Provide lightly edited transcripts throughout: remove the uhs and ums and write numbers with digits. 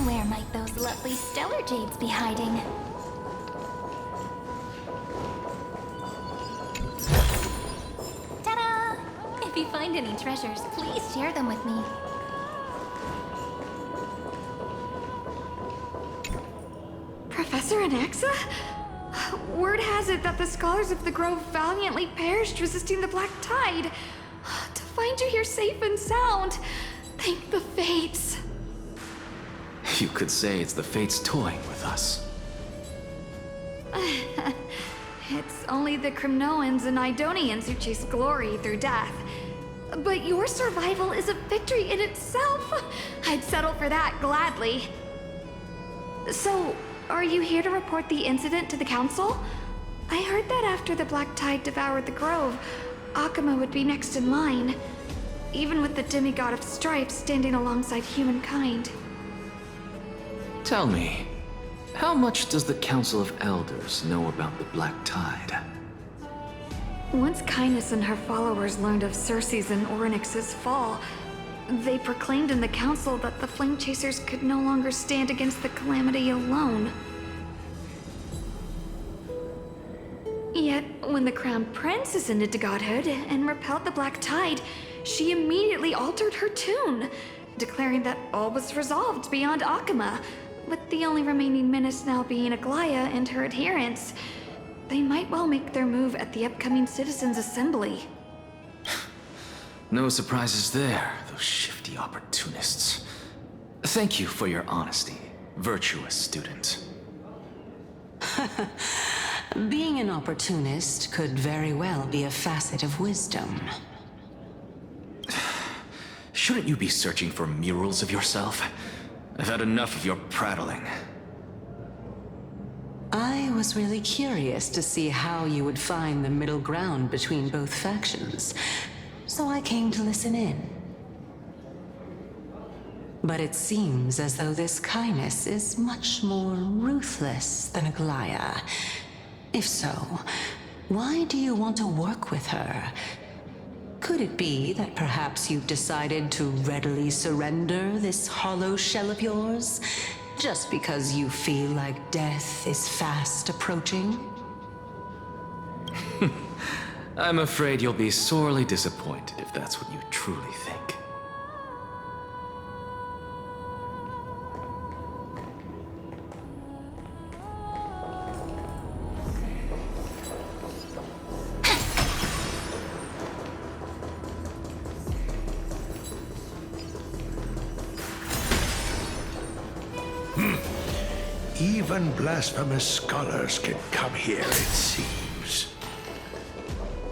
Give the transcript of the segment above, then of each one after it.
Where might those lovely stellar jades be hiding? Ta-da! If you find any treasures, please share them with me. Professor Anaxa? Word has it that the scholars of the Grove valiantly perished resisting the Black Tide. To find you here safe and sound, thank the Fates. You could say it's the Fates toying with us. It's only the Kremnoans and Idonians who chase glory through death. But your survival is a victory in itself. I'd settle for that gladly. So, are you here to report the incident to the Council? I heard that after the Black Tide devoured the Grove, Akuma would be next in line, even with the demigod of strife standing alongside humankind. Tell me, how much does the Council of Elders know about the Black Tide? Once Kindness and her followers learned of Circe's and Orynyx's fall, they proclaimed in the council that the Flame Chasers could no longer stand against the calamity alone. Yet, when the Crown Prince ascended to godhood and repelled the Black Tide, she immediately altered her tune, declaring that all was resolved beyond Akuma, with the only remaining menace now being Aglaya and her adherents. They might well make their move at the upcoming Citizens' Assembly. No surprises there, those shifty opportunists. Thank you for your honesty, virtuous student. Being an opportunist could very well be a facet of wisdom. Shouldn't you be searching for murals of yourself? I've had enough of your prattling. I was really curious to see how you would find the middle ground between both factions, so I came to listen in. But it seems as though this Kindness is much more ruthless than Aglaya. If so, why do you want to work with her? Could it be that perhaps you've decided to readily surrender this hollow shell of yours, just because you feel like death is fast approaching? I'm afraid you'll be sorely disappointed if that's what you truly think. Even blasphemous scholars can come here, it seems.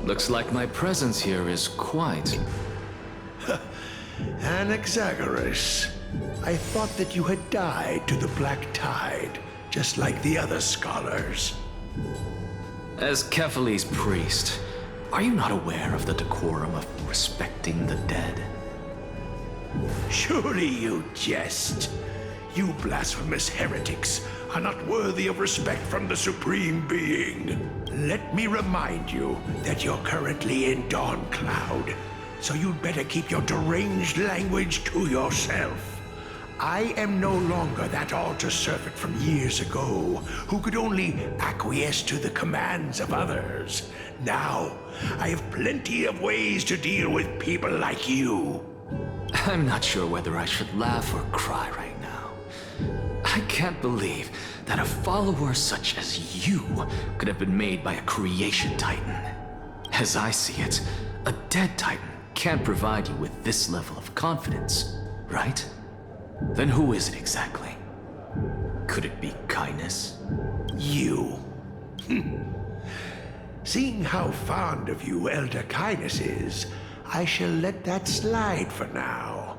Looks like my presence here is quite... Anaxagoras, I thought that you had died to the Black Tide, just like the other scholars. As Kephales's priest, are you not aware of the decorum of respecting the dead? Surely you jest. You blasphemous heretics are not worthy of respect from the Supreme Being. Let me remind you that you're currently in Dawn Cloud, so you'd better keep your deranged language to yourself. I am no longer that altar servant from years ago who could only acquiesce to the commands of others. Now, I have plenty of ways to deal with people like you. I'm not sure whether I should laugh or cry right now. I can't believe that a follower such as you could have been made by a creation titan. As I see it, a dead titan can't provide you with this level of confidence, right? Then who is it exactly? Could it be kindness? You. Seeing how fond of you Elder Kindness is, I shall let that slide for now.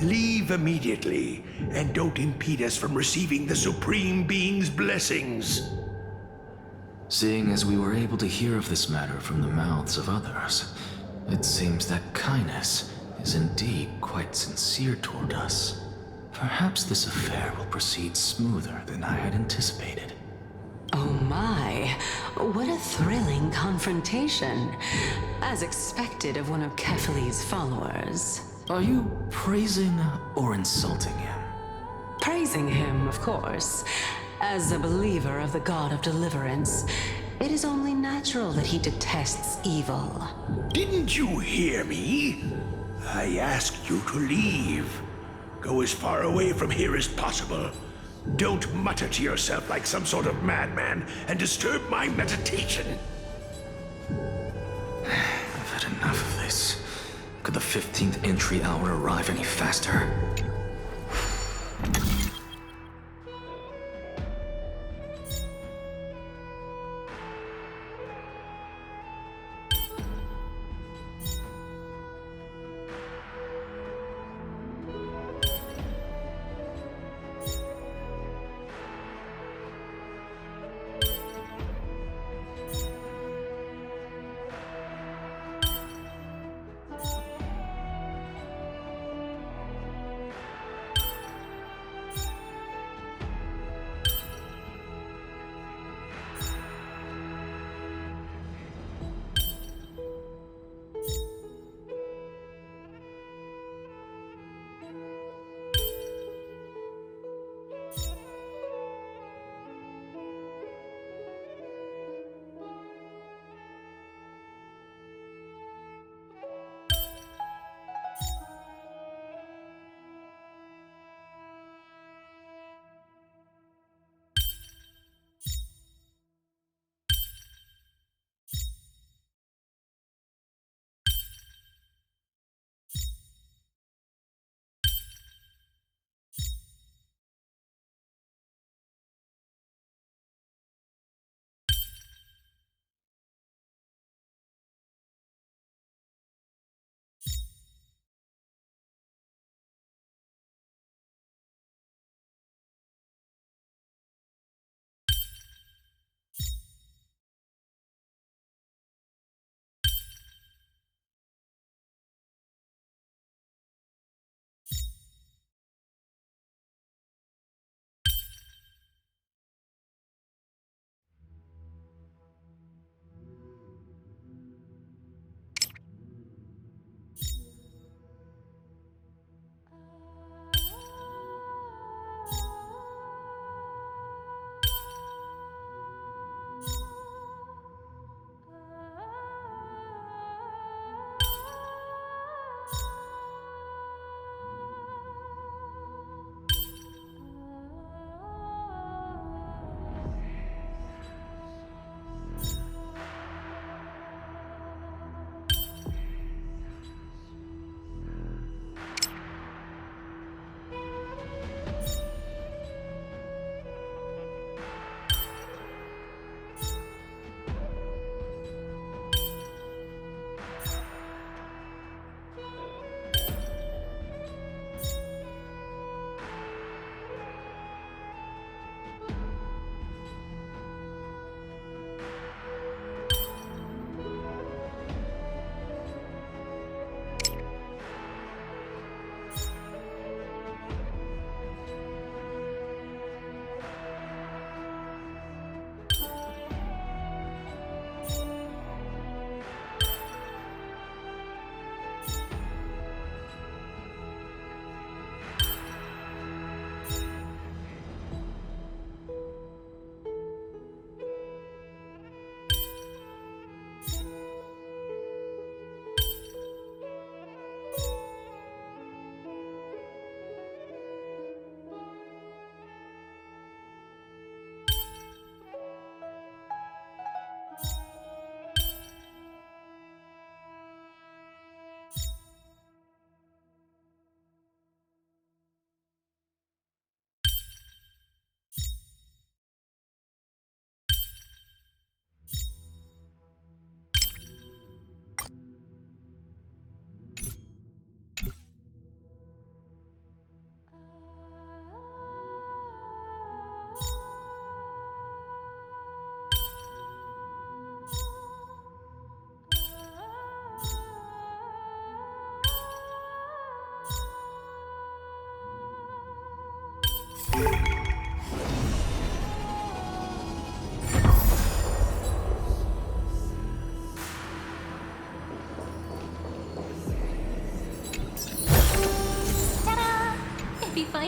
Leave immediately, and don't impede us from receiving the Supreme Being's blessings. Seeing as we were able to hear of this matter from the mouths of others, it seems that kindness is indeed quite sincere toward us. Perhaps this affair will proceed smoother than I had anticipated. Oh my, what a thrilling confrontation. As expected of one of Kephales's followers. Are you praising or insulting him? Praising him, of course. As a believer of the God of Deliverance, it is only natural that he detests evil. Didn't you hear me? I asked you to leave. Go as far away from here as possible. Don't mutter to yourself like some sort of madman and disturb my meditation. I've had enough of this. Could the 15th entry hour arrive any faster?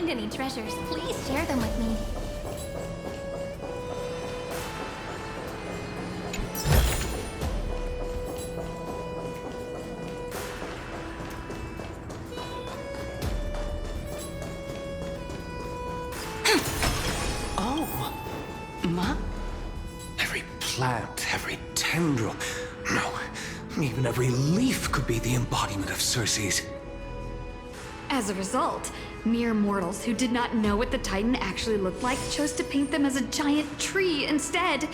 find any treasures, please share them with me. Oh, Ma? Every plant, every tendril, no, even every leaf could be the embodiment of Circe's. As a result, mere mortals who did not know what the Titan actually looked like chose to paint them as a giant tree instead.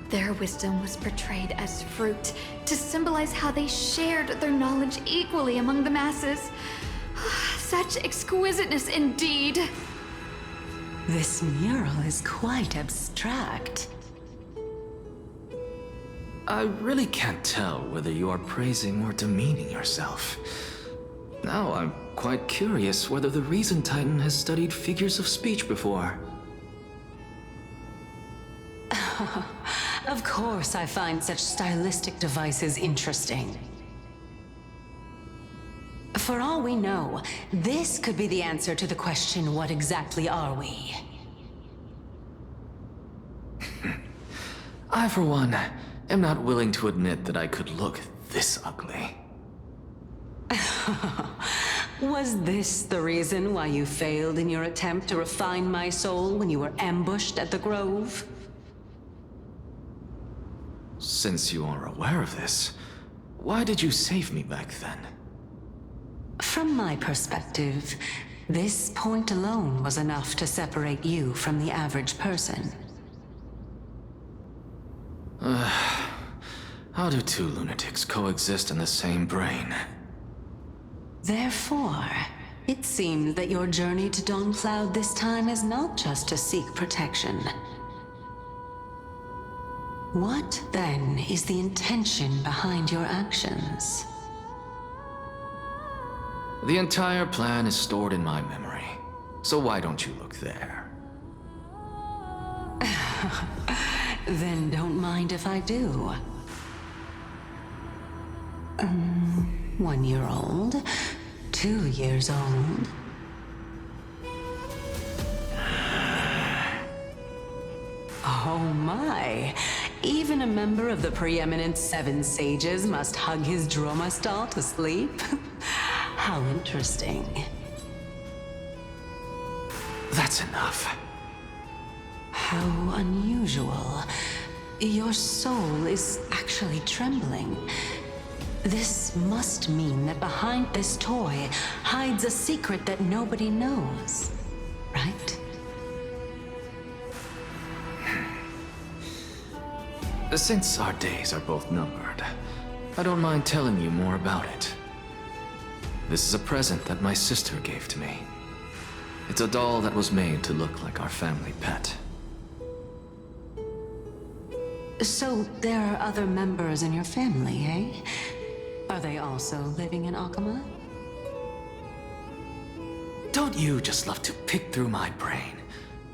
Their wisdom was portrayed as fruit to symbolize how they shared their knowledge equally among the masses. Such exquisiteness indeed. This mural is quite abstract. I really can't tell whether you are praising or demeaning yourself. Now I'm quite curious whether the Reason Titan has studied figures of speech before. Of course I find such stylistic devices interesting. For all we know, this could be the answer to the question, what exactly are we? I, for one, am not willing to admit that I could look this ugly. Was this the reason why you failed in your attempt to refine my soul when you were ambushed at the Grove? Since you are aware of this, why did you save me back then? From my perspective, this point alone was enough to separate you from the average person. How do two lunatics coexist in the same brain? Therefore, it seems that your journey to Dawncloud this time is not just to seek protection. What, then, is the intention behind your actions? The entire plan is stored in my memory, so why don't you look there? Then don't mind if I do. 1 year old, 2 years old. Oh my! Even a member of the preeminent Seven Sages must hug his droma stall to sleep? How interesting. That's enough. How unusual. Your soul is actually trembling. This must mean that behind this toy hides a secret that nobody knows, right? Since our days are both numbered, I don't mind telling you more about it. This is a present that my sister gave to me. It's a doll that was made to look like our family pet. So there are other members in your family, eh? Are they also living in Akama? Don't you just love to pick through my brain?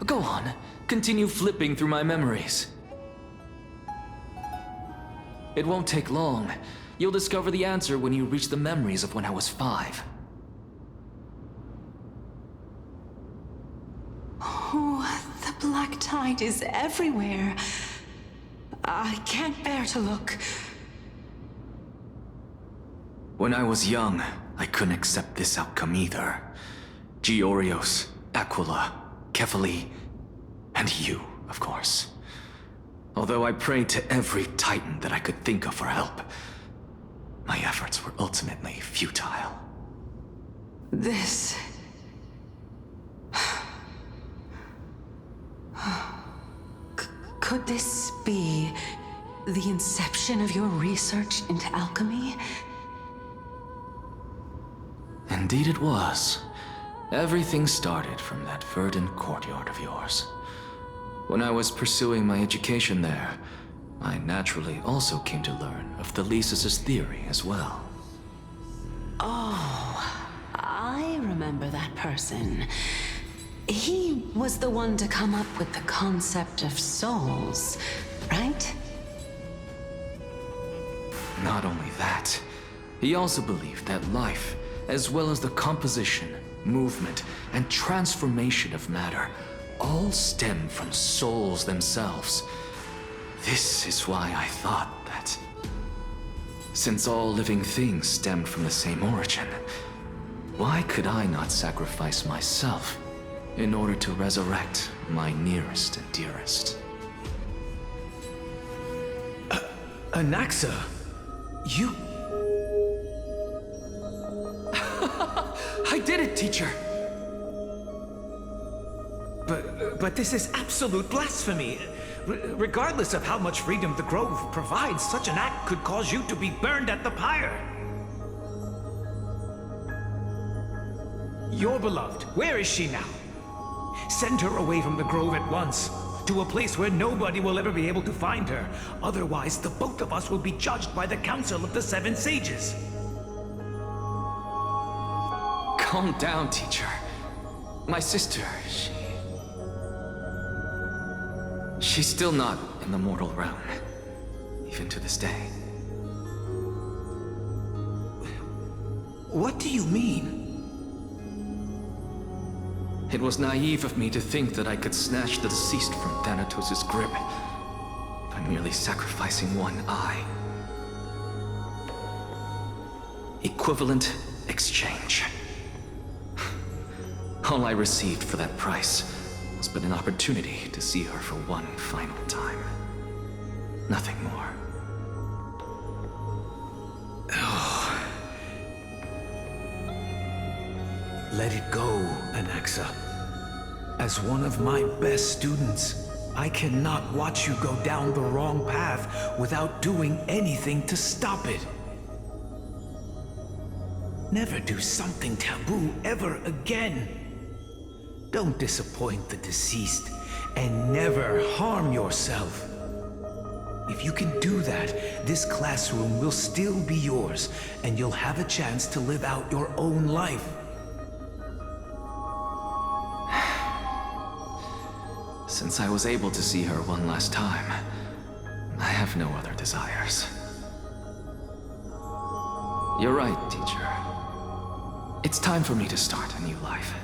Go on, continue flipping through my memories. It won't take long. You'll discover the answer when you reach the memories of when I was 5. Oh, the black tide is everywhere. I can't bear to look. When I was young, I couldn't accept this outcome either. Georios, Aquila, Kefali, and you, of course. Although I prayed to every Titan that I could think of for help, my efforts were ultimately futile. This... Could this be the inception of your research into alchemy? Indeed it was. Everything started from that verdant courtyard of yours. When I was pursuing my education there, I naturally also came to learn of Thelesis' theory as well. Oh, I remember that person. He was the one to come up with the concept of souls, right? Not only that, he also believed that life, as well as the composition, movement, and transformation of matter all stem from souls themselves. This is why I thought that, since all living things stemmed from the same origin, why could I not sacrifice myself in order to resurrect my nearest and dearest? Anaxa, you... I did it, teacher! But this is absolute blasphemy. Regardless of how much freedom the Grove provides, such an act could cause you to be burned at the pyre. Your beloved, where is she now? Send her away from the Grove at once, to a place where nobody will ever be able to find her. Otherwise, the both of us will be judged by the Council of the Seven Sages. Calm down, teacher. My sister, she's still not in the mortal realm, even to this day. What do you mean? It was naive of me to think that I could snatch the deceased from Thanatos' grip by merely sacrificing one eye. Equivalent exchange. All I received for that price was but an opportunity to see her for one final time. Nothing more. Let it go, Anaxa. As one of my best students, I cannot watch you go down the wrong path without doing anything to stop it. Never do something taboo ever again. Don't disappoint the deceased, and never harm yourself. If you can do that, this classroom will still be yours, and you'll have a chance to live out your own life. Since I was able to see her one last time, I have no other desires. You're right, teacher. It's time for me to start a new life.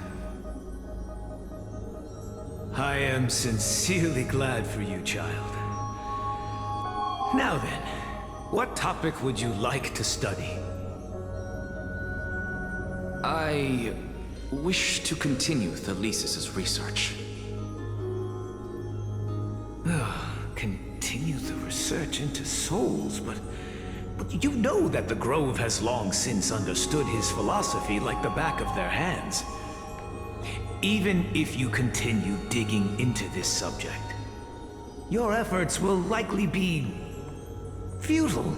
I am sincerely glad for you, child. Now then, what topic would you like to study? I wish to continue Thalesis' research. Continue the research into souls, but you know that the Grove has long since understood his philosophy like the back of their hands. Even if you continue digging into this subject, your efforts will likely be futile.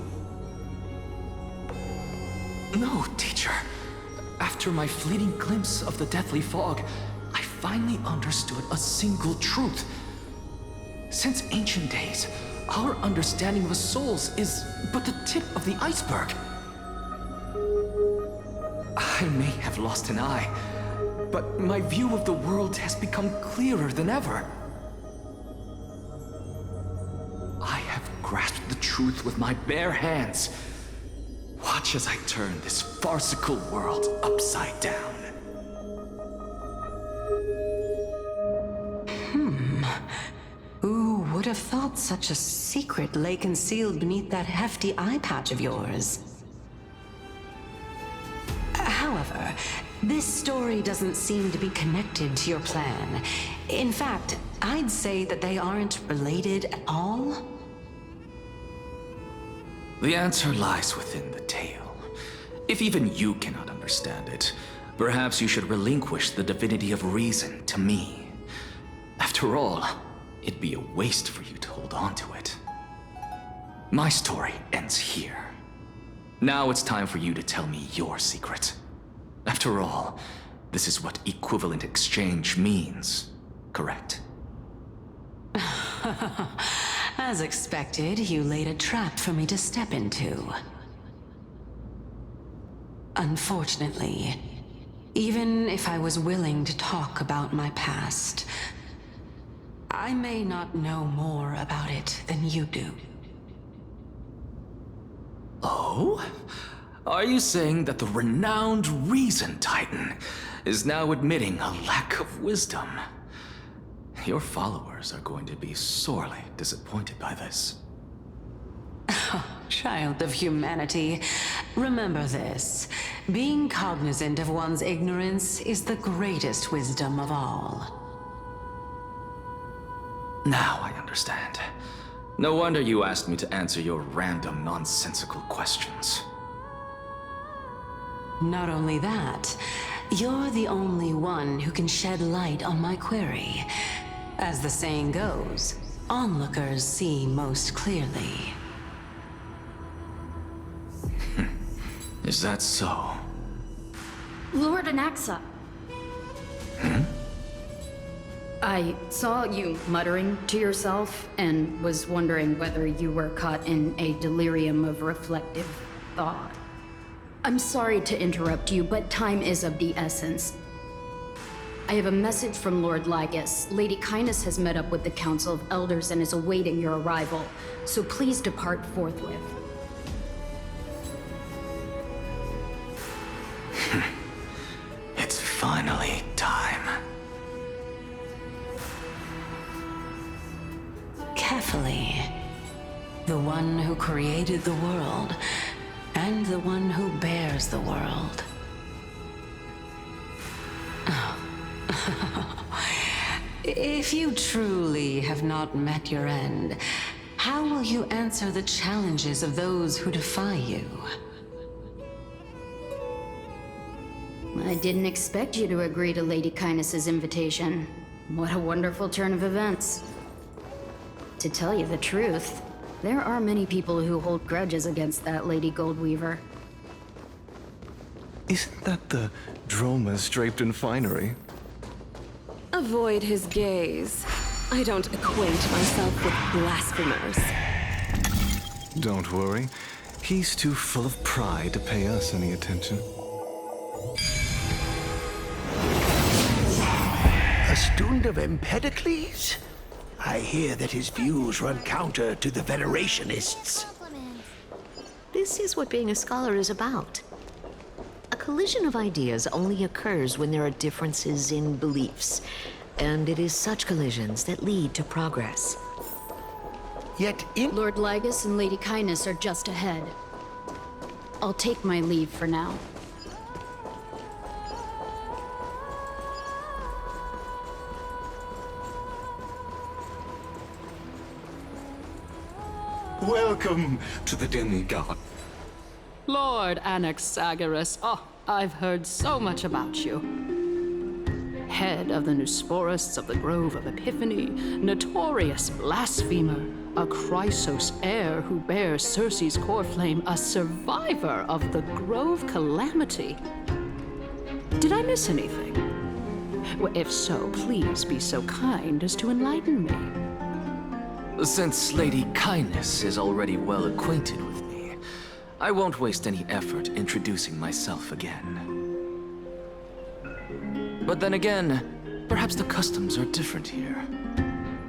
No, teacher. After my fleeting glimpse of the deathly fog, I finally understood a single truth. Since ancient days, our understanding of souls is but the tip of the iceberg. I may have lost an eye, but my view of the world has become clearer than ever. I have grasped the truth with my bare hands. Watch as I turn this farcical world upside down. Who would have thought such a secret lay concealed beneath that hefty eye patch of yours? However, this story doesn't seem to be connected to your plan. In fact, I'd say that they aren't related at all. The answer lies within the tale. If even you cannot understand it, perhaps you should relinquish the divinity of reason to me. After all, it'd be a waste for you to hold on to it. My story ends here. Now it's time for you to tell me your secret. After all, this is what equivalent exchange means, correct? As expected, you laid a trap for me to step into. Unfortunately, even if I was willing to talk about my past, I may not know more about it than you do. Oh? Are you saying that the renowned Reason Titan is now admitting a lack of wisdom. Your followers are going to be sorely disappointed by this. Child of humanity, remember this. Being cognizant of one's ignorance is the greatest wisdom of all. Now I understand. No wonder you asked me to answer your random, nonsensical questions. Not only that, you're the only one who can shed light on my query. As the saying goes, onlookers see most clearly. Is that so? Lord Anaxa. I saw you muttering to yourself and was wondering whether you were caught in a delirium of reflective thought. I'm sorry to interrupt you, but time is of the essence. I have a message from Lord Lygus. Lady Kindness has met up with the Council of Elders and is awaiting your arrival, so please depart forthwith. It's finally time. Carefully. The one who created the world, and the one who bears the world. If you truly have not met your end, how will you answer the challenges of those who defy you? I didn't expect you to agree to Lady Kindness's invitation. What a wonderful turn of events. To tell you the truth, there are many people who hold grudges against that Lady Goldweaver. Isn't that the dromas draped in finery? Avoid his gaze. I don't acquaint myself with blasphemers. Don't worry. He's too full of pride to pay us any attention. A student of Empedocles? I hear that his views run counter to the Venerationists. This is what being a scholar is about. A collision of ideas only occurs when there are differences in beliefs, and it is such collisions that lead to progress. Yet in... Lord Lygus and Lady Kindness are just ahead. I'll take my leave for now. Welcome to the demigod. Lord Anaxagoras, oh, I've heard so much about you. Head of the Nusporists of the Grove of Epiphany, notorious blasphemer, a Chrysos heir who bears Circe's core flame, a survivor of the Grove Calamity. Did I miss anything? Well, if so, please be so kind as to enlighten me. Since Lady Kindness is already well acquainted with me, I won't waste any effort introducing myself again. But then again, perhaps the customs are different here.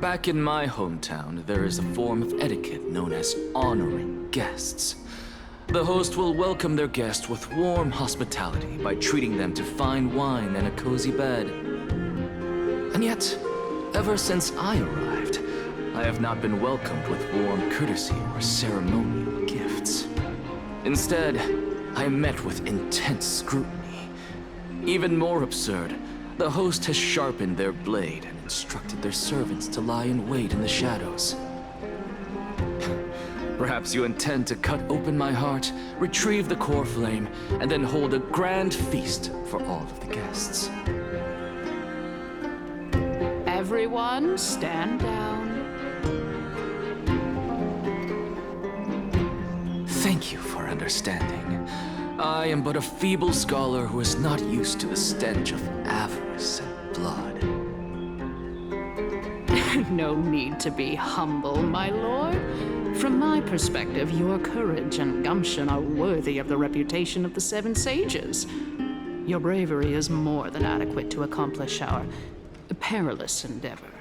Back in my hometown, there is a form of etiquette known as honoring guests. The host will welcome their guest with warm hospitality by treating them to fine wine and a cozy bed. And yet, ever since I arrived, I have not been welcomed with warm courtesy or ceremonial gifts. Instead, I am met with intense scrutiny. Even more absurd, the host has sharpened their blade and instructed their servants to lie in wait in the shadows. Perhaps you intend to cut open my heart, retrieve the core flame, and then hold a grand feast for all of the guests. Everyone, stand down. Thank you for understanding. I am but a feeble scholar who is not used to the stench of avarice and blood. No need to be humble, my lord. From my perspective, your courage and gumption are worthy of the reputation of the Seven Sages. Your bravery is more than adequate to accomplish our perilous endeavor.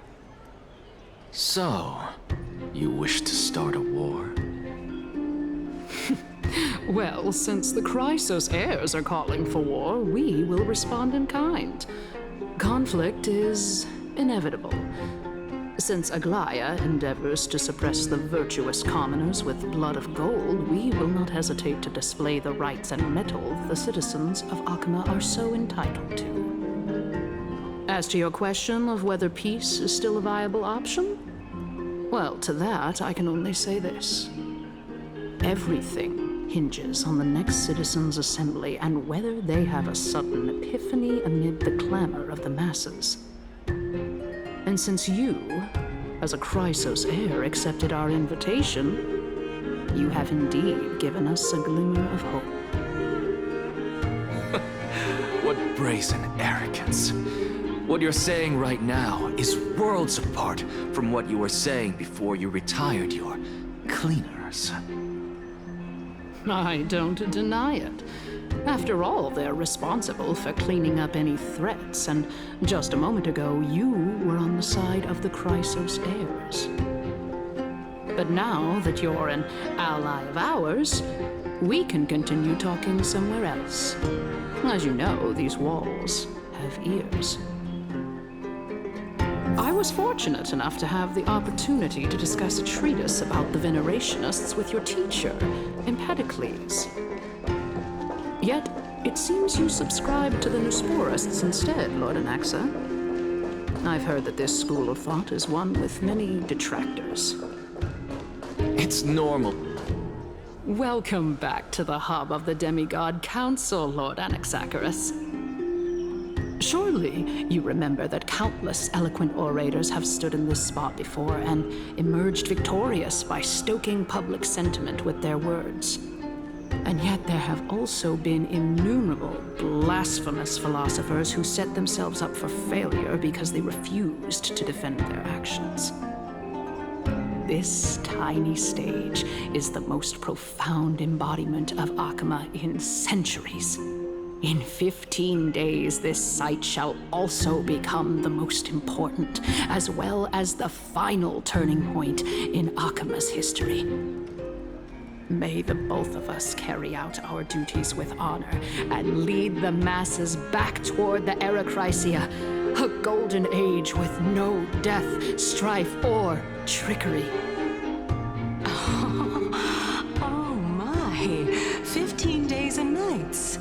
So, you wish to start a war? Well, since the Chrysos heirs are calling for war, we will respond in kind. Conflict is inevitable. Since Aglaya endeavors to suppress the virtuous commoners with blood of gold, we will not hesitate to display the rights and mettle the citizens of Akama are so entitled to. As to your question of whether peace is still a viable option, well, to that I can only say this. Everything hinges on the next citizens' assembly and whether they have a sudden epiphany amid the clamor of the masses. And since you, as a Chrysos heir, accepted our invitation, you have indeed given us a glimmer of hope. What brazen arrogance. What you're saying right now is worlds apart from what you were saying before you retired your cleaners. I don't deny it. After all, they're responsible for cleaning up any threats, and just a moment ago, you were on the side of the Chrysos heirs. But now that you're an ally of ours, we can continue talking somewhere else. As you know, these walls have ears. I was fortunate enough to have the opportunity to discuss a treatise about the Venerationists with your teacher, Empedocles. Yet, it seems you subscribe to the Nusporists instead, Lord Anaxa. I've heard that this school of thought is one with many detractors. It's normal. Welcome back to the hub of the Demigod Council, Lord Anaxagoras. Surely you remember that countless eloquent orators have stood in this spot before and emerged victorious by stoking public sentiment with their words. And yet there have also been innumerable blasphemous philosophers who set themselves up for failure because they refused to defend their actions. This tiny stage is the most profound embodiment of Akama in centuries. In 15 days, this site shall also become the most important, as well as the final turning point in Akama's history. May the both of us carry out our duties with honor and lead the masses back toward the Era Chrysia, a golden age with no death, strife, or trickery. Oh my, 15 days and nights.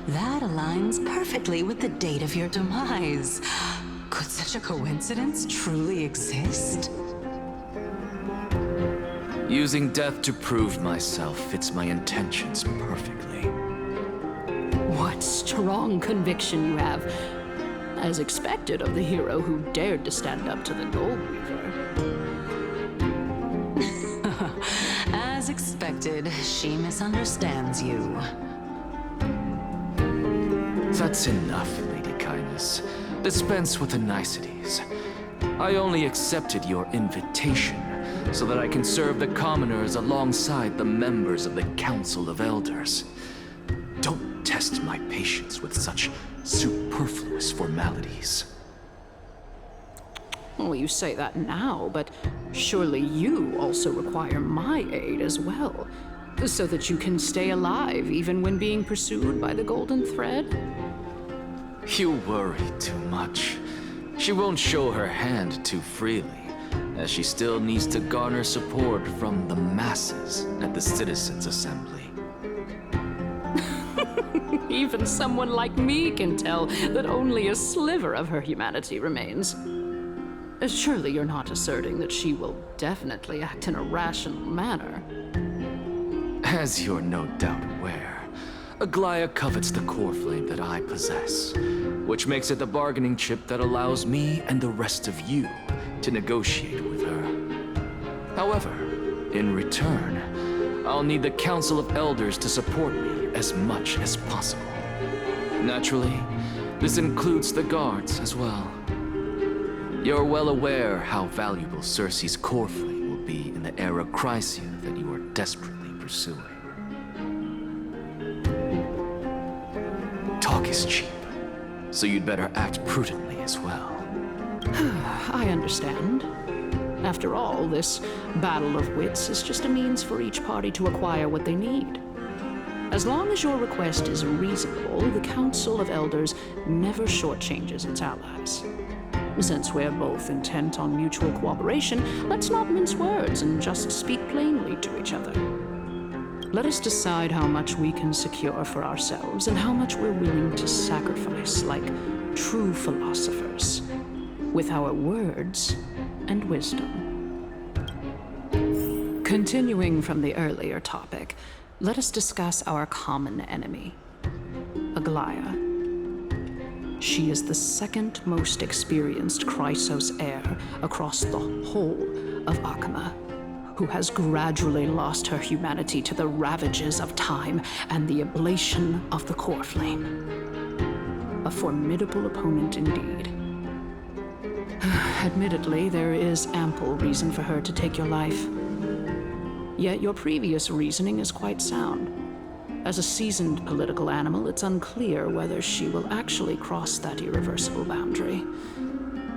That aligns perfectly with the date of your demise. Could such a coincidence truly exist? Using death to prove myself fits my intentions perfectly. What strong conviction you have, as expected of the hero who dared to stand up to the Goldweaver. As expected, she misunderstands you. That's enough, Lady Kindness. Dispense with the niceties. I only accepted your invitation so that I can serve the commoners alongside the members of the Council of Elders. Don't test my patience with such superfluous formalities. Well, you say that now, but surely you also require my aid as well, so that you can stay alive even when being pursued by the Golden Thread? You worry too much. She won't show her hand too freely, as she still needs to garner support from the masses at the Citizens' Assembly. Even someone like me can tell that only a sliver of her humanity remains. Surely you're not asserting that she will definitely act in a rational manner. As you're no doubt aware, Aglaya covets the core flame that I possess, which makes it the bargaining chip that allows me and the rest of you to negotiate with her. However, in return, I'll need the Council of Elders to support me as much as possible. Naturally, this includes the guards as well. You're well aware how valuable Circe's core flame will be in the Era Chrysia that you are desperately pursuing. Talk is cheap, so you'd better act prudently as well. I understand. After all, this battle of wits is just a means for each party to acquire what they need. As long as your request is reasonable, the Council of Elders never shortchanges its allies. Since we're both intent on mutual cooperation, let's not mince words and just speak plainly to each other. Let us decide how much we can secure for ourselves and how much we're willing to sacrifice like true philosophers, with our words and wisdom. Continuing from the earlier topic, let us discuss our common enemy, Aglaya. She is the second most experienced Chrysos heir across the whole of Akama, who has gradually lost her humanity to the ravages of time and the ablation of the core flame. A formidable opponent indeed. Admittedly, there is ample reason for her to take your life. Yet your previous reasoning is quite sound. As a seasoned political animal, it's unclear whether she will actually cross that irreversible boundary.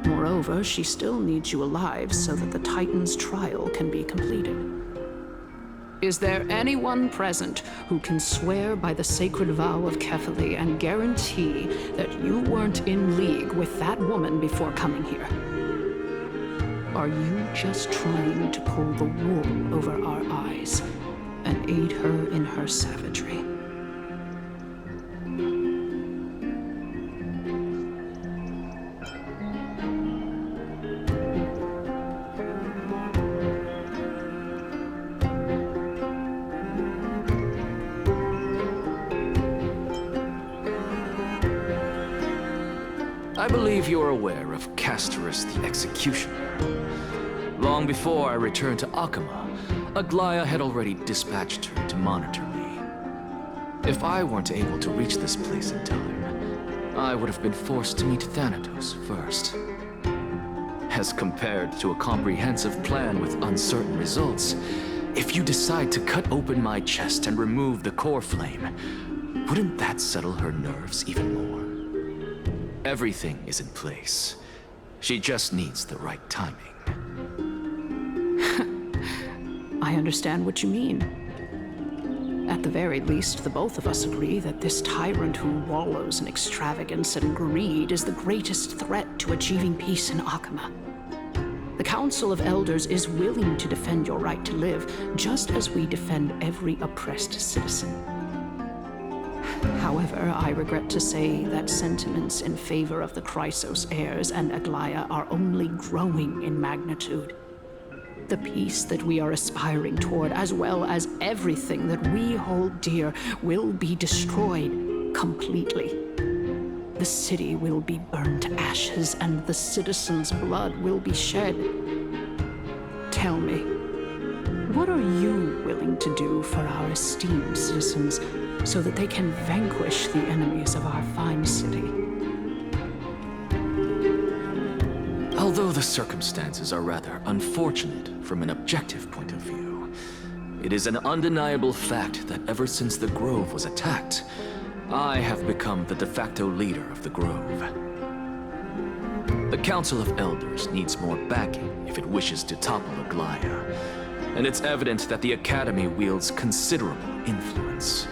Moreover, she still needs you alive so that the Titan's trial can be completed. Is there anyone present who can swear by the sacred vow of Kefali and guarantee that you weren't in league with that woman before coming here? Are you just trying to pull the wool over our eyes and aid her in her savagery? I believe you're aware of Castorus the Executioner. Long before I returned to Akama, Aglaya had already dispatched her to monitor me. If I weren't able to reach this place in time, I would have been forced to meet Thanatos first. As compared to a comprehensive plan with uncertain results, if you decide to cut open my chest and remove the core flame, wouldn't that settle her nerves even more? Everything is in place. She just needs the right timing. I understand what you mean. At the very least, the both of us agree that this tyrant who wallows in extravagance and greed is the greatest threat to achieving peace in Akama. The Council of Elders is willing to defend your right to live, just as we defend every oppressed citizen. However, I regret to say that sentiments in favor of the Chrysos heirs and Aglaya are only growing in magnitude. The peace that we are aspiring toward, as well as everything that we hold dear, will be destroyed completely. The city will be burned to ashes, and the citizens' blood will be shed. Tell me, what are you willing to do for our esteemed citizens so that they can vanquish the enemies of our fine city? Although the circumstances are rather unfortunate from an objective point of view, it is an undeniable fact that ever since the Grove was attacked, I have become the de facto leader of the Grove. The Council of Elders needs more backing if it wishes to topple Aglaya, and it's evident that the Academy wields considerable influence.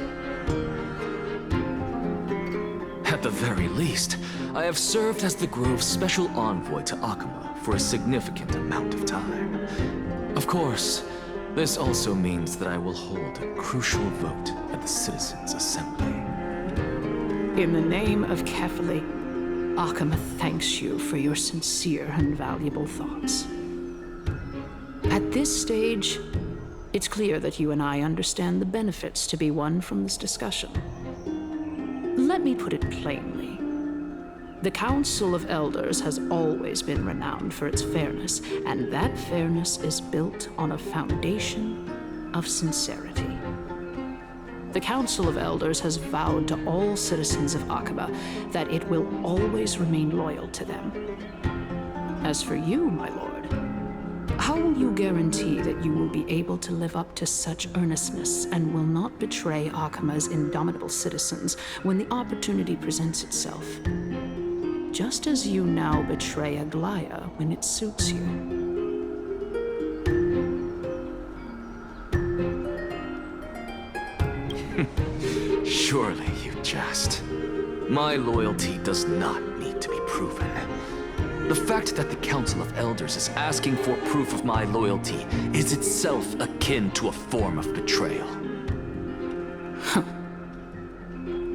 At the very least, I have served as the Grove's special envoy to Akama for a significant amount of time. Of course, this also means that I will hold a crucial vote at the Citizens' Assembly. In the name of Kefali, Akama thanks you for your sincere and valuable thoughts. At this stage, it's clear that you and I understand the benefits to be won from this discussion. Let me put it plainly. The Council of Elders has always been renowned for its fairness, and that fairness is built on a foundation of sincerity. The Council of Elders has vowed to all citizens of Akaba that it will always remain loyal to them. As for you, my lord, how will you guarantee that you will be able to live up to such earnestness and will not betray Akama's indomitable citizens when the opportunity presents itself? Just as you now betray Aglaya when it suits you. Surely you jest. My loyalty does not need to be proven. The fact that the Council of Elders is asking for proof of my loyalty is itself akin to a form of betrayal.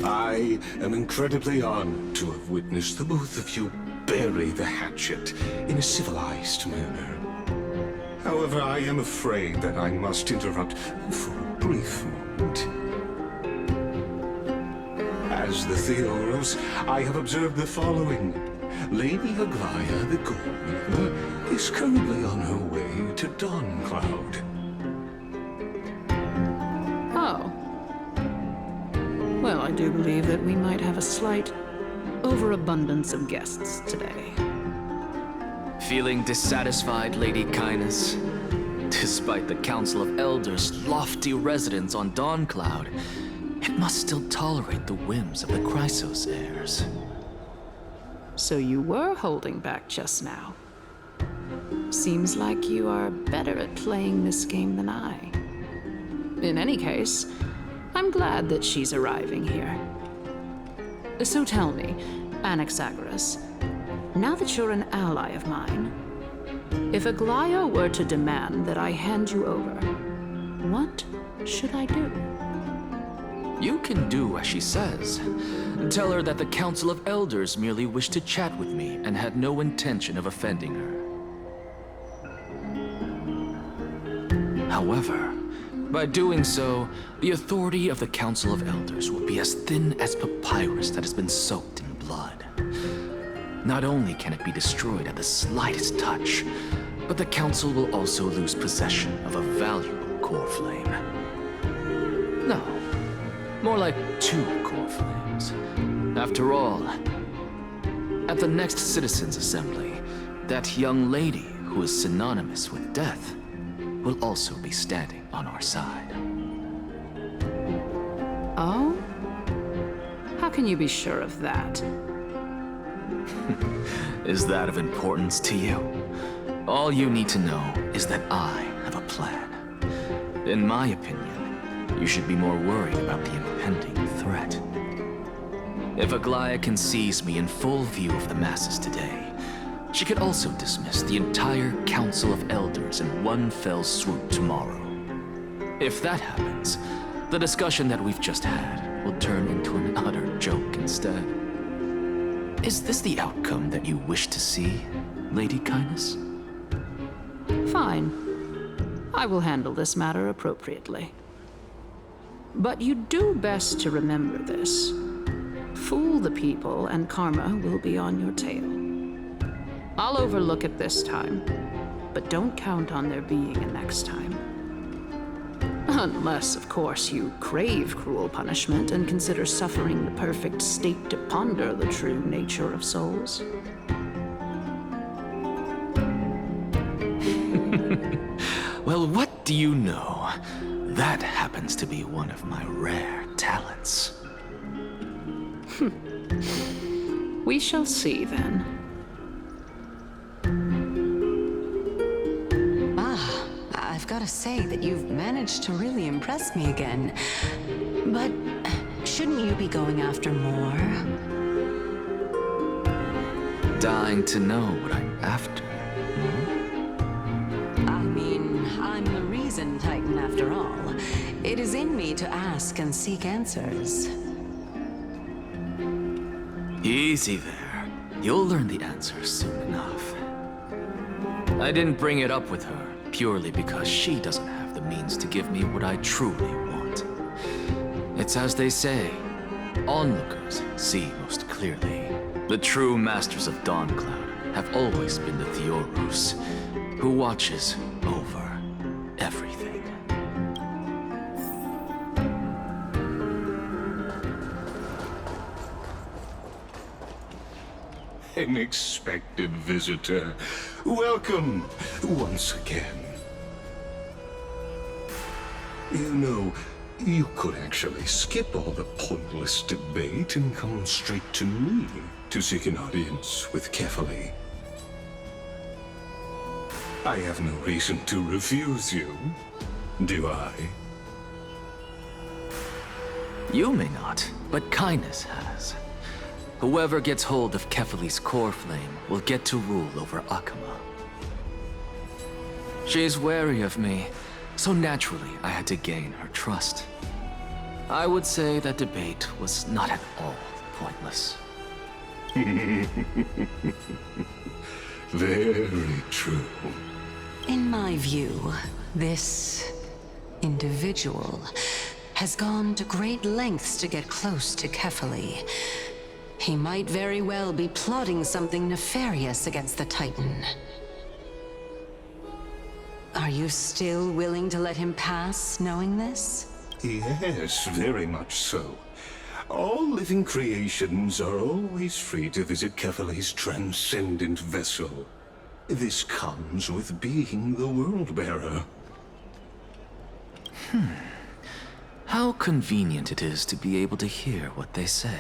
I am incredibly honored to have witnessed the both of you bury the hatchet in a civilized manner. However, I am afraid that I must interrupt for a brief moment. As the Theoros, I have observed the following. Lady Aglaya, the Gold Weaver, is currently on her way to Dawncloud. Oh. Well, I do believe that we might have a slight overabundance of guests today. Feeling dissatisfied, Lady Kindness? Despite the Council of Elders' lofty residence on Dawncloud, it must still tolerate the whims of the Chrysos heirs. So you were holding back just now. Seems like you are better at playing this game than I. In any case, I'm glad that she's arriving here. So tell me, Anaxagoras, now that you're an ally of mine, if Aglaya were to demand that I hand you over, what should I do? You can do as she says. Tell her that the Council of Elders merely wished to chat with me and had no intention of offending her. However, by doing so, the authority of the Council of Elders will be as thin as papyrus that has been soaked in blood. Not only can it be destroyed at the slightest touch, but the Council will also lose possession of a valuable core flame. No, more like 2 core flames. After all, at the next Citizens' Assembly, that young lady who is synonymous with death will also be standing on our side. Oh? How can you be sure of that? Is that of importance to you? All you need to know is that I have a plan. In my opinion, you should be more worried about the impending threat. If Aglaya can seize me in full view of the masses today, she could also dismiss the entire Council of Elders in one fell swoop tomorrow. If that happens, the discussion that we've just had will turn into an utter joke instead. Is this the outcome that you wish to see, Lady Kindness? Fine. I will handle this matter appropriately. But you do best to remember this. Fool the people and karma will be on your tail. I'll overlook it this time, but don't count on there being a next time. Unless, of course, you crave cruel punishment and consider suffering the perfect state to ponder the true nature of souls. Well, what do you know? That happens to be one of my rare talents. We shall see then. I've got to say that you've managed to really impress me again. But shouldn't you be going after more? Dying to know what I'm after. I mean, I'm the reason Titan after all. It is in me to ask and seek answers. Easy there. You'll learn the answers soon enough. I didn't bring it up with her purely because she doesn't have the means to give me what I truly want. It's as they say, onlookers see most clearly. The true masters of Dawncloud have always been the Theoros, who watches over everything. An expected visitor. Welcome once again. You know, you could actually skip all the pointless debate and come straight to me to seek an audience with Kefali. I have no reason to refuse you, do I? You may not, but kindness has. Whoever gets hold of Kefali's core flame will get to rule over Akama. She's wary of me, so naturally I had to gain her trust. I would say that debate was not at all pointless. Very true. In my view, this individual has gone to great lengths to get close to Kefali. He might very well be plotting something nefarious against the Titan. Are you still willing to let him pass, knowing this? Yes, very much so. All living creations are always free to visit Kefali's transcendent vessel. This comes with being the World-Bearer. How convenient it is to be able to hear what they say.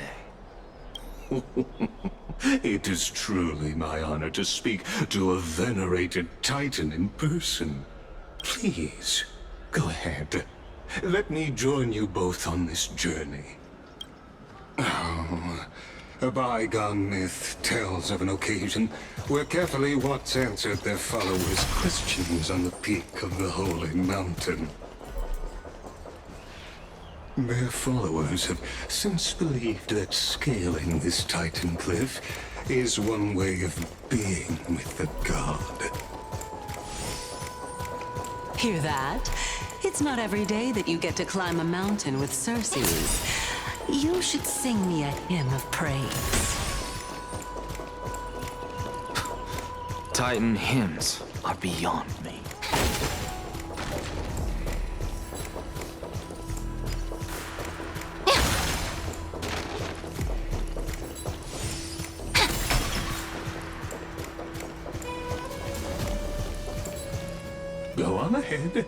It is truly my honor to speak to a venerated Titan in person. Please, go ahead. Let me join you both on this journey. Oh, a bygone myth tells of an occasion where Kefali once answered their followers' questions on the peak of the Holy Mountain. Their followers have since believed that scaling this Titan cliff is one way of being with the god. Hear that? It's not every day that you get to climb a mountain with Circes. You should sing me a hymn of praise. Titan hymns are beyond me. Go on ahead.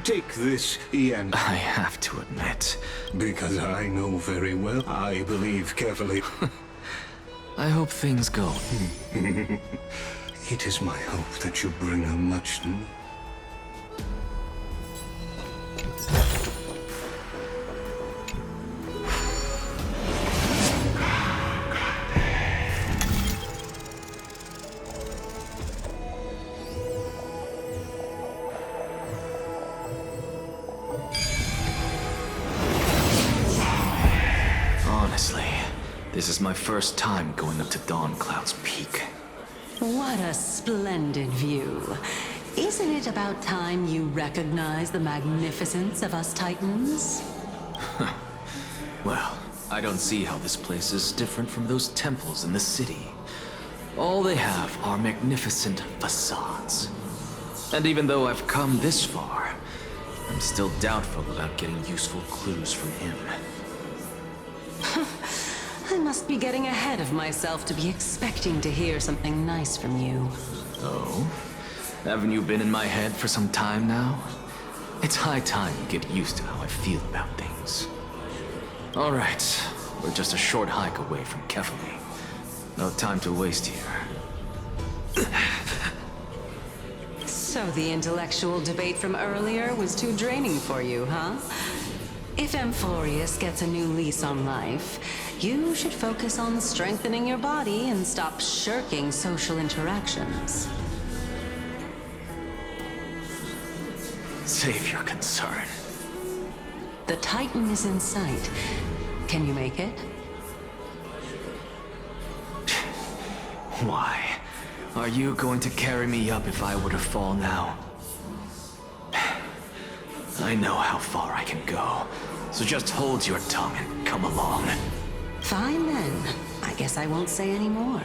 Take this, Ian. I have to admit. Because I know very well I believe Kefali. I hope things go. It is my hope that you bring a much... Honestly, this is my first time going up to Dawn Cloud's peak. What a splendid view. Isn't it about time you recognize the magnificence of us Titans? Well, I don't see how this place is different from those temples in the city. All they have are magnificent facades. And even though I've come this far, I'm still doubtful about getting useful clues from him. I must be getting ahead of myself to be expecting to hear something nice from you. Oh? Haven't you been in my head for some time now? It's high time you get used to how I feel about things. All right, we're just a short hike away from Kefali. No time to waste here. So the intellectual debate from earlier was too draining for you, huh? If Amphorius gets a new lease on life, you should focus on strengthening your body and stop shirking social interactions. Save your concern. The Titan is in sight. Can you make it? Why? Are you going to carry me up if I were to fall now? I know how far I can go, so just hold your tongue and come along. Fine then. I guess I won't say any more.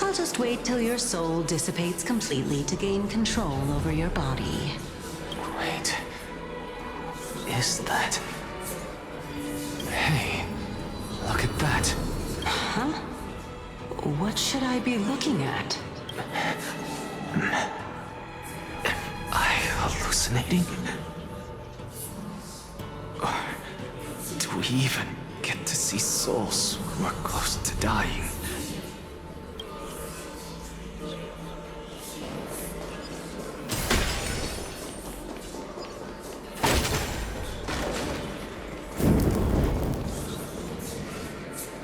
I'll just wait till your soul dissipates completely to gain control over your body. Wait. Is that... Hey, look at that. Huh? What should I be looking at? Am I hallucinating? Or do we even get to see souls who are close to dying?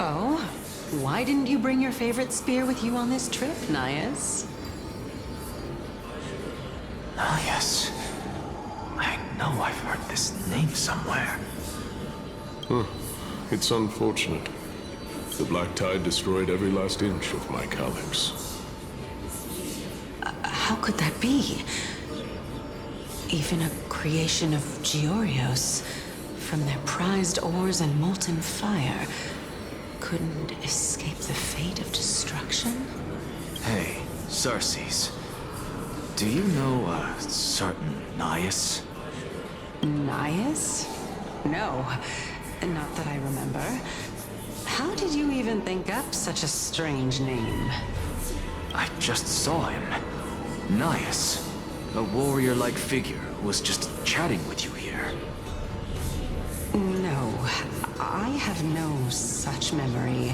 Oh? Why didn't you bring your favorite spear with you on this trip, Nias? Ah, yes. I know I've heard this name somewhere. It's unfortunate. The Black Tide destroyed every last inch of my calyx. How could that be? Even a creation of Georios, from their prized ores and molten fire, couldn't escape the fate of destruction? Hey, Cersei's. Do you know a certain Nias? Nias? No, not that I remember. How did you even think up such a strange name? I just saw him. Nias. A warrior-like figure who was just chatting with you here. No, I have no such memory.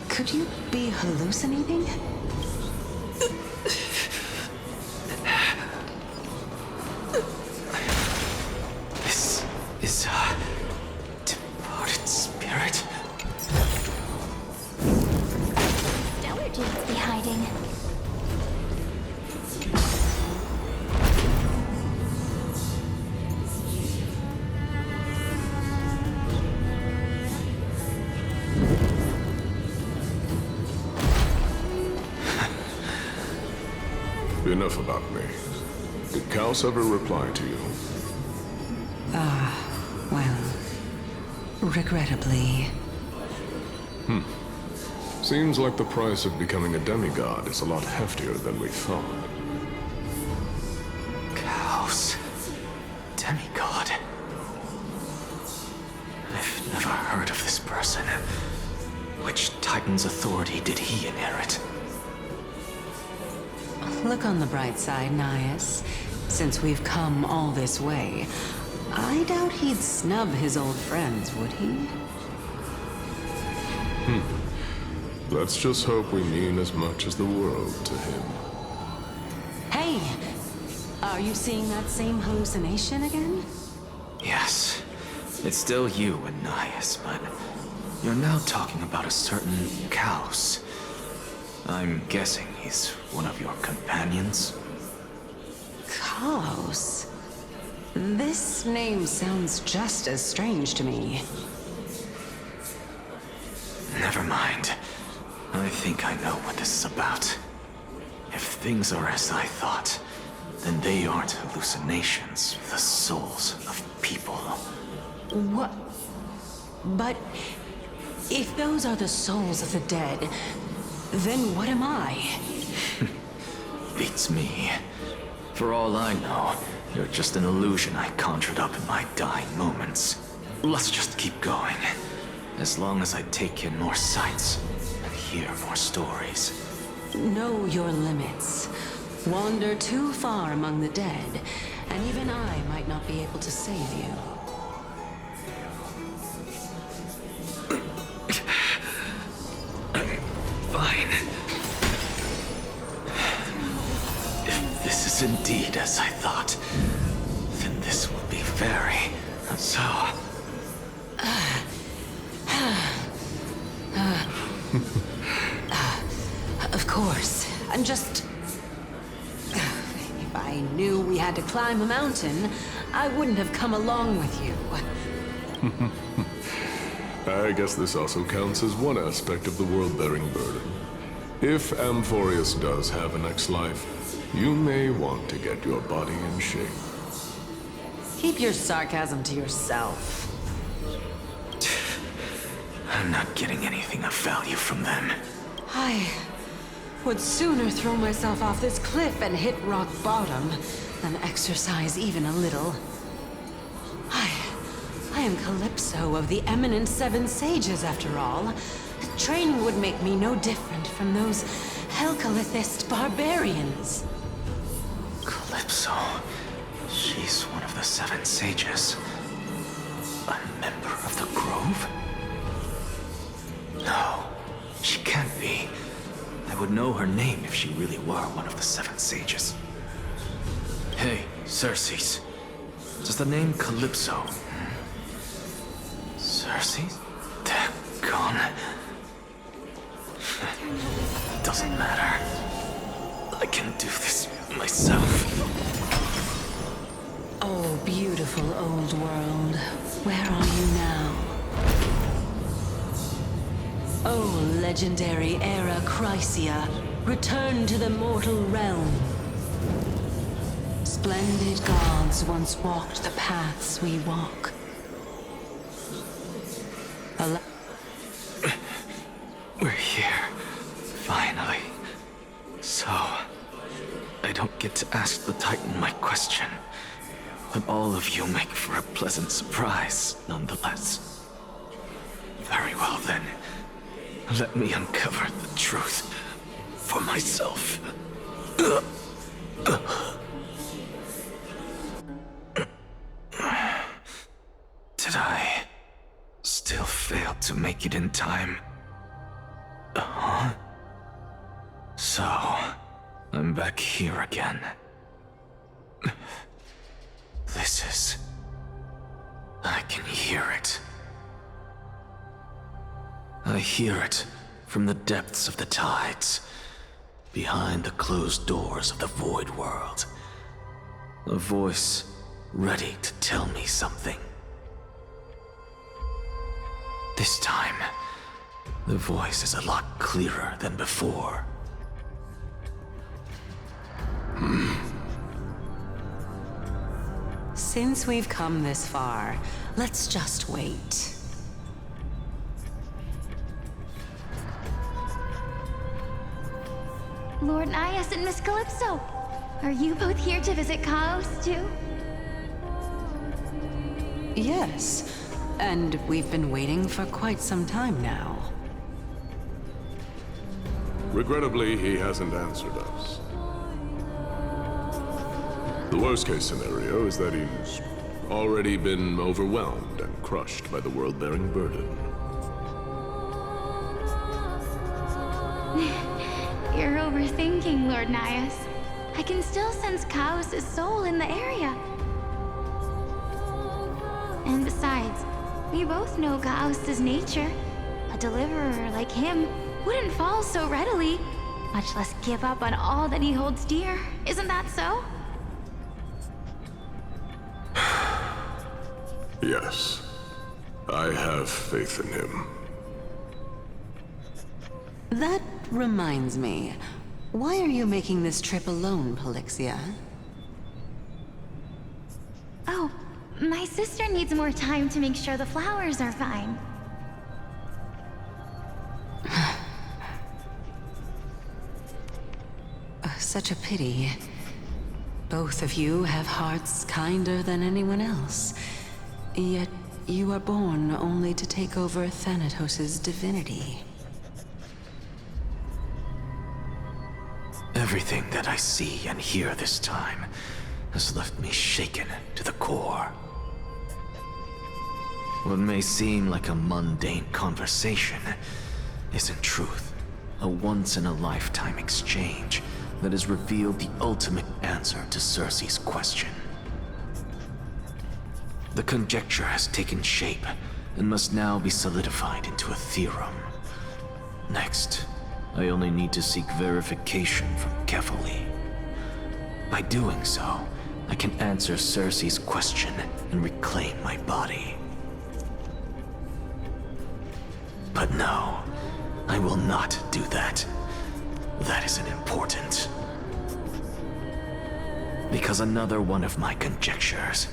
Could you be hallucinating? This is a departed spirit. Stellar Jades be hiding. Enough about me. Did Kaos ever reply to you? Well, regrettably. Seems like the price of becoming a demigod is a lot heftier than we thought. Kaos. Demigod. I've never heard of this person. Which Titan's authority did he inherit? Look on the bright side, Nias. Since we've come all this way, I doubt he'd snub his old friends, would he? Let's just hope we mean as much as the world to him. Hey! Are you seeing that same hallucination again? Yes. It's still you and Nias, but you're now talking about a certain Kaos. I'm guessing he's one of your companions? Kaos? This name sounds just as strange to me. Never mind. I think I know what this is about. If things are as I thought, then they aren't hallucinations, the souls of people. What? But if those are the souls of the dead, then what am I? Beats me. For all I know, you're just an illusion I conjured up in my dying moments. Let's just keep going. As long as I take in more sights and hear more stories. Know your limits. Wander too far among the dead, and even I might not be able to save you. Fine. If this is indeed as I thought, then this will be very so. Of course. I'm just... If I knew we had to climb a mountain, I wouldn't have come along with you. I guess this also counts as one aspect of the world-bearing burden. If Amphorius does have a next life, you may want to get your body in shape. Keep your sarcasm to yourself. I'm not getting anything of value from them. I would sooner throw myself off this cliff and hit rock bottom than exercise even a little. I am Calypso of the eminent Seven Sages, after all. Training would make me no different from those Helcalithist barbarians. Calypso. She's one of the Seven Sages. A member of the Grove? No, she can't be. I would know her name if she really were one of the Seven Sages. Hey, Cersei's. Does the name Calypso... Cersei's? God. on. Doesn't matter. I can do this myself. Oh, beautiful old world. Where are you now? Oh, legendary era Chrysia. Return to the mortal realm. Splendid gods once walked the paths we walk. We're here. Finally. So, I don't get to ask the Titan my question, but all of you make for a pleasant surprise, nonetheless. Very well then. Let me uncover the truth for myself. Did I still fail to make it in time? Huh? So, I'm back here again. This is... I can hear it. I hear it from the depths of the tides, behind the closed doors of the void world. A voice ready to tell me something. This time, the voice is a lot clearer than before. Since we've come this far, let's just wait. Lord Nias and Miss Calypso, are you both here to visit Chaos too? Yes, and we've been waiting for quite some time now. Regrettably, he hasn't answered us. The worst-case scenario is that he's already been overwhelmed and crushed by the world-bearing burden. You're overthinking, Lord Nias. I can still sense Chaos' soul in the area. And besides, we both know Chaos' nature. A deliverer like him wouldn't fall so readily, much less give up on all that he holds dear. Isn't that so? Yes, I have faith in him. That reminds me. Why are you making this trip alone, Polixia? Oh, my sister needs more time to make sure the flowers are fine. Such a pity. Both of you have hearts kinder than anyone else. Yet you are born only to take over Thanatos' divinity. Everything that I see and hear this time has left me shaken to the core. What may seem like a mundane conversation is in truth a once-in-a-lifetime exchange that has revealed the ultimate answer to Circe's question. The conjecture has taken shape and must now be solidified into a theorem. Next, I only need to seek verification from Kefali. By doing so, I can answer Circe's question and reclaim my body. But no, I will not do that. That isn't important. Because another one of my conjectures,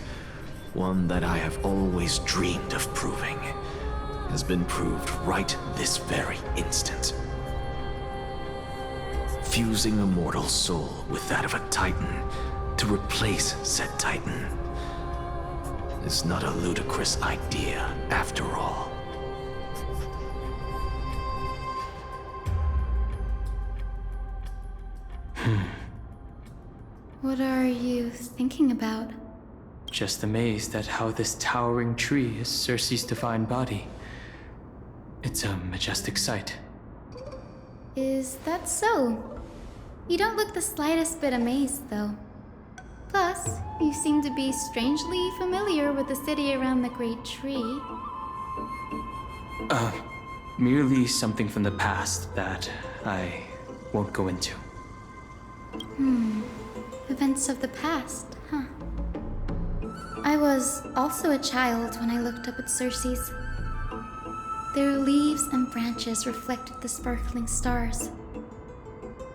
one that I have always dreamed of proving, has been proved right this very instant. Fusing a mortal soul with that of a Titan to replace said Titan is not a ludicrous idea after all. What are you thinking about? Just amazed at how this towering tree is Circe's divine body. It's a majestic sight. Is that so? You don't look the slightest bit amazed, though. Plus, you seem to be strangely familiar with the city around the great tree. merely something from the past that I won't go into. Events of the past, huh? I was also a child when I looked up at Circe's. Their leaves and branches reflected the sparkling stars,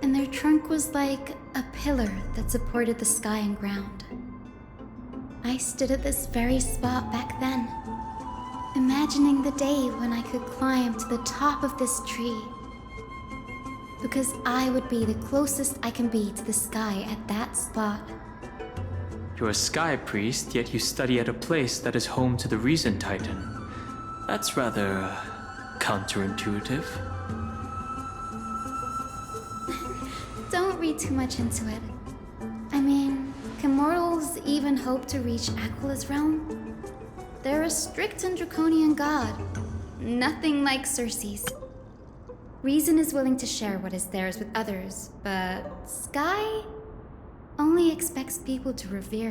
and their trunk was like a pillar that supported the sky and ground. I stood at this very spot back then, imagining the day when I could climb to the top of this tree, because I would be the closest I can be to the sky at that spot. You're a sky priest, yet you study at a place that is home to the Reason Titan. That's rather counterintuitive. Don't read too much into it. I mean, can mortals even hope to reach Aquila's realm? They're a strict and draconian god. Nothing like Circe's. Reason is willing to share what is theirs with others, but Sky only expects people to revere